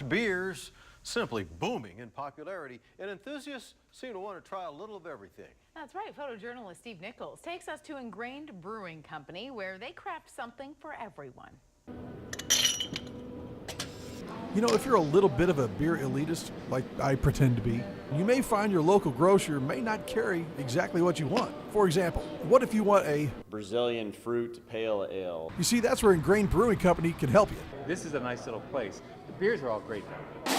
Beers simply booming in popularity, and enthusiasts seem to want to try a little of everything. That's right. Photojournalist Steve Nichols takes us to Engrained Brewing Company, where they craft something for everyone. You know, if you're a little bit of a beer elitist, like I pretend to be, you may find your local grocer may not carry exactly what you want. For example, what if you want a Brazilian fruit pale ale? You see, that's where Engrained Brewing Company can help you. This is a nice little place. The beers are all great though.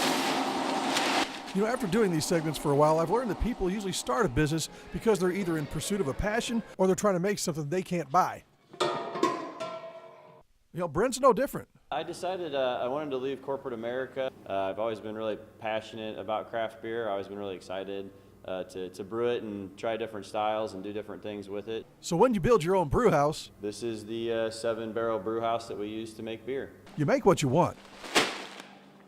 You know, after doing these segments for a while, I've learned that people usually start a business because they're either in pursuit of a passion or they're trying to make something they can't buy. You know, Brent's no different. I decided I wanted to leave corporate America. I've always been really passionate about craft beer. I've always been really excited to brew it and try different styles and do different things with it. So when you build your own brew house, This is the 7-barrel brew house that we use to make beer. you make what you want.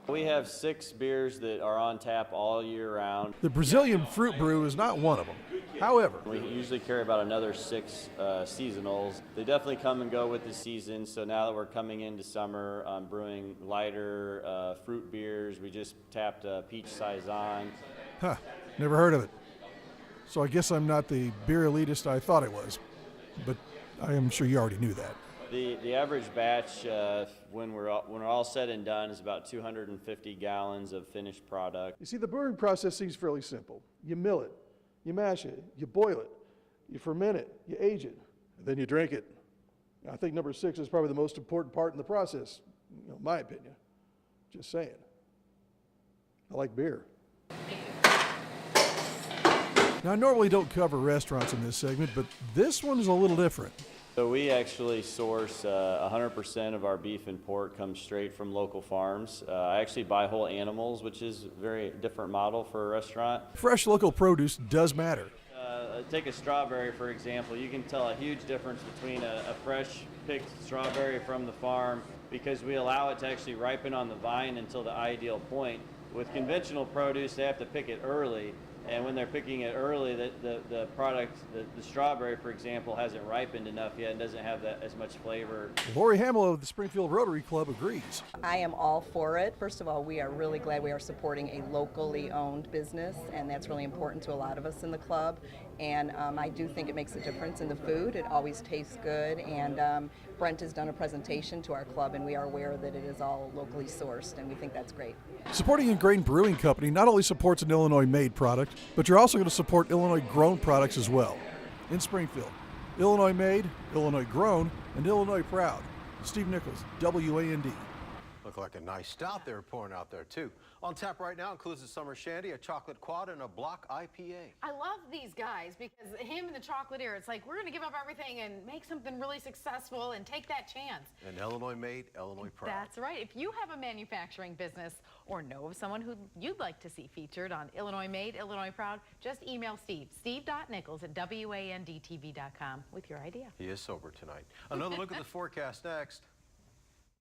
We have 6 beers that are on tap all year round. The Brazilian fruit brew is not one of them. However, We usually carry about another 6 seasonals. They definitely come and go with the season, so now that we're coming into summer, I'm brewing lighter fruit beers. We just tapped Peach Saison. never heard of it. So I guess I'm not the beer elitist I thought I was, but I am sure you already knew that. The average batch, when we're all said and done, is about 250 gallons of finished product. You see, the brewing process seems fairly simple. You mill it, you mash it, you boil it, you ferment it, you age it, and then you drink it. I think number 6 is probably the most important part in the process, in my opinion. Just saying. I like beer. Now, I normally don't cover restaurants in this segment, but this one is a little different. So we actually source 100% of our beef and pork comes straight from local farms. I actually buy whole animals, which is a very different model for a restaurant. Fresh local produce does matter. Take a strawberry, for example. You can tell a huge difference between a fresh picked strawberry from the farm because we allow it to actually ripen on the vine until the ideal point. With conventional produce, they have to pick it early. And when they're picking it early, the product, the strawberry, for example, hasn't ripened enough yet and doesn't have as much flavor. Lori Hamill of the Springfield Rotary Club agrees. I am all for it. First of all, we are really glad we are supporting a locally owned business, and that's really important to a lot of us in the club. And I do think it makes a difference in the food. It always tastes good, and Brent has done a presentation to our club, and we are aware that it is all locally sourced, and we think that's great. Supporting Engrained Brewing Company not only supports an Illinois-made product, but you're also going to support Illinois-grown products as well. In Springfield, Illinois-made, Illinois-grown, and Illinois proud. Steve Nichols, WAND. Look like a nice stout they're pouring out there, too. On tap right now includes a summer shandy, a chocolate quad, and a block IPA. I love these guys because him and the chocolatier, it's like we're going to give up everything and make something really successful and take that chance. And Illinois made, Illinois proud. That's right. If you have a manufacturing business or know of someone who you'd like to see featured on Illinois Made, Illinois Proud, just email Steve, steve.nichols@wandtv.com with your idea. He is sober tonight. Another look at the forecast next.